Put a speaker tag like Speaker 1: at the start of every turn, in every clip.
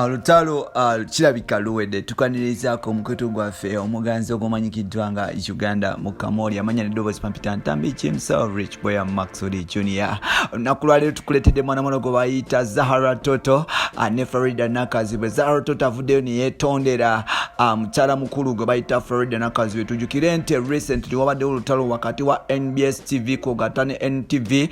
Speaker 1: Lutalo kirabika luwedde tukanirizaako omukutu gwaffe omuganzi ogumanyikiddwa nga Uganda mu Kamoli amanya n'eddoboozi pampita ntambi himself Rich Boy Maxwell Junior. Olunaku lwaleero tukuleetedde mwana gwe bayita Zahara Toto ne Farida Nakazibwe. Zahara Toto avuddeyo ne yeetondera mukyala mukulu gwe bayita Farida Nakazibwe. Tujjukire nti recently wabaddewo olutalo wakati wa NBS TV kw'ogatta ne NTV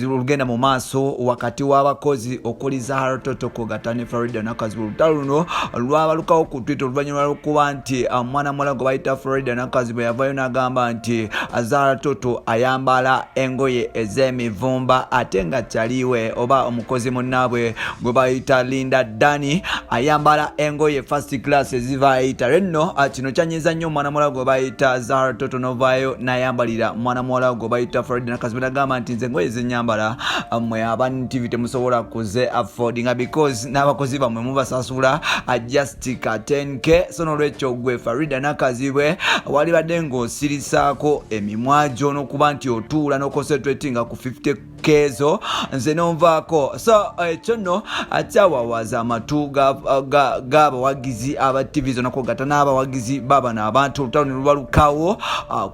Speaker 1: olugenda mu maaso wakati w'abakozi okuli Zahara Toto kw'ogatta ne Farida Nakazibwe. Olutalo luno lwabalukawo ku Twitter oluvannyuma lw'okuba nti mwana muwala gwe bayita Farida Nakazibwe yavaayo n'agamba nti Zahara Toto ayambala engoye ez'emivumba ate nga kyaliwe oba omukozi munnaabwe gwe bayita Linda Dani ayambala engoye first class eziva ayita renno. Kino kyanyiza nnyo mwana muwala gwe bayita Zahara Toto n'ovaayo n'ayambalira mwana muwala gwe bayita Farida Nakazibwe n'agamba nti nze engoye zenyambala mmwe aba NTV temusobola kuze affordinga because n'abakozi bammwe mubasasula just ka 10k. So n'olwekyo gwe Farida Nakazibwe wali badde ng'osirisaako emimwa gyo n'okuba nti otuula n'oconcentratinga ku 50k zo nze n'onvaako. So ekyo nno akyawawaza amatu g'abawagizi aba TV zonna kw'ogatta n'abawagizi babano abantu. Olutalo ne lubalukawo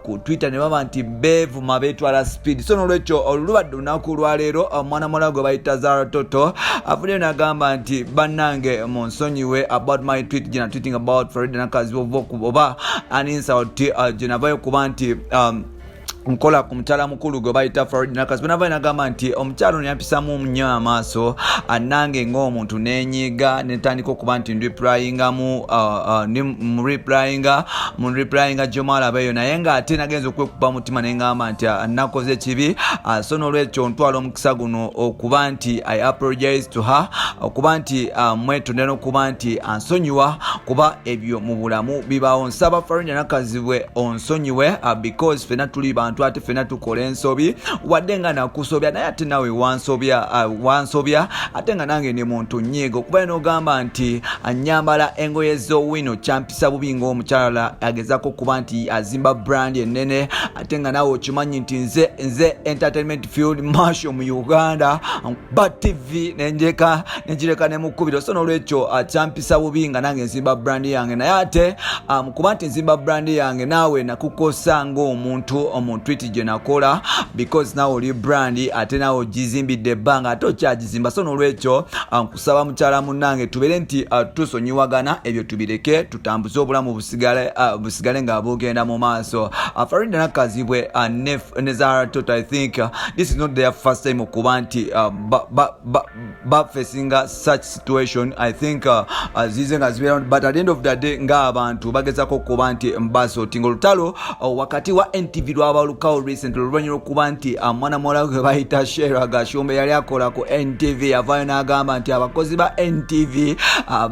Speaker 1: ku Twitter ne baba nti beevuma beetwala speed. So n'olwekyo olubadde olunaku lwaleero mwana muwala gwe bayita Zahara Toto avuddeyo n'agamba nti bannange munsonyiwe about my tweet gye tweeting about Farida Nakazibwe oba an insult gye navayo kuba nti nkola ku mukyala mukulu gwe bayita Farida Nakazibwe. Navayo n'agamba nti omukyalo ne yampisamu nnyo amaaso nange ng'omuntu neenyiga netandika okuba nti replyinga gy'omwalaba eyo naye ng'ate nagenza okwekuba mutima ne ngamba nti nakoze kibi. So n'olwekyo ntwala omukisa guno okuba nti I apologize to her okuba nti mwetondera n'okuba nti ansonyiwa kuba ebyo mu bulamu bibaawo. Nsaba Farida Nakazibwe onsonyiwe because fena tuli bantu ate fena tukola ensobi wadde nga nakusobya naye ate nawe wansobya ate nga nange ne muntu nyiiga okuba n'ogamba nti anyambala engoye z'owino kyampisa bubi ng'omukyala agezako okuba nti azimba brand ennene ate nga nawe okimanyi nti nze entertainment field marshal mu Uganda ba TV nenjireka ne mukubiro. So n'olwekyo kyampisa bubi nga nange nzimba brand yange naye ate kuba nti nzimba brand yange naawe nakukosa ng'omuntu tweet gye nakola because nawe oli brand ate nawe ogizimbidde ebbanga ate okyagizimba. So n'olwekyo nkusaba mukyala munnange tubeere nti tusonyiwagana ebyo tubireke tutambuze obulamu busigale nga bugenda mu maaso. Farida Nakazibwe ne Zahara Toto I think this is not their first time okuba nti facing such situation. I think zize nga zibeera but at the end of the day ng'abantu bagezako okuba nti mbasotinga. Olutalo wakati wa NTV lwabalukawo recently oluvannyuma lw'okuba nti mwana muwala gwe bayita Shera Gashumbe yali akola ku NTV yavaayo n'agamba nti abakozi ba NTV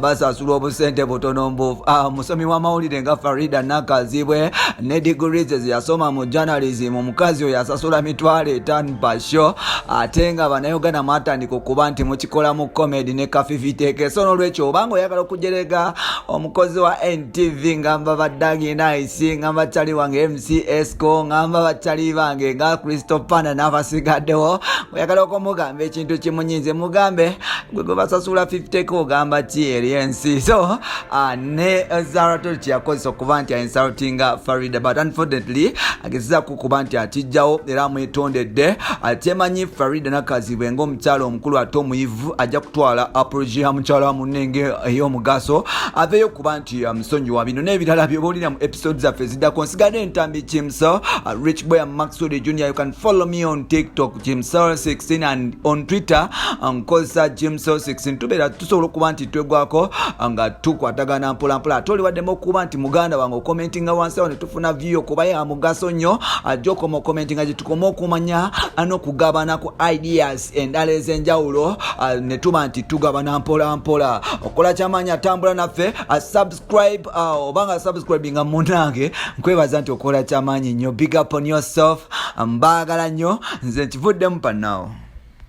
Speaker 1: basasula obusente butono mbuvu. Musomi w'amawulire nga Farida Nakazibwe ne degrees yasoma mu journalism omukazi oyo yasasula $5,000 per show ate nga bannayuganda mwatandika okuba nti mukikola mu comedy ne kafifiteeke. So n'olwekyo obanga oyagala okujerega omukozi wa NTV ngamba baddagi nice ngamba kyali wange MC Esco ngamba bakyali bange nga Christopher n'abasigaddewo oyagala okumugamba ekintu kimunyinze mugambe gwe basasula 50k ogamba ki eri ensi. So ne Zahara Toto yakozesa okuba nti insultinga Farida but unfortunately agezezaako okuba nti akijjawo era amwetondedde. Temanyi Farida Nakazibwe ng'omukyala omukulu ate omuyivu ajja kutwala apology ya mukyala munnenge ey'omugaso aveeyo okuba nti musonyiwa. Bino n'ebirala by'obaolina mu episodes zaffe eziddako. Nsigadde entambi Jimso Rich Boy Maxwell Junior. You can follow me on TikTok Jimso16 and on Twitter nkozesa Jimso16. tubeera tusobola okuba nti twegwako nga tukwatagana mpola mpola. Ate oliwaddemu okuba nti muganda wange okomentinga wansi awo ne tufuna view okuba ya mugaso nnyo ajja okoma okomentinga gye tukoma okumanya n'okugabana ku ideas endala ez'enjawulo ne tuba nti tugabana mpola mpola. Okola kyamaanyi atambula naffe subscribe obanga subscribinga munnange nkwebaza nti okola kyamaanyi nnyo. Big up on yourself. Mbaagala nnyo nze nkivuddemu pannawo.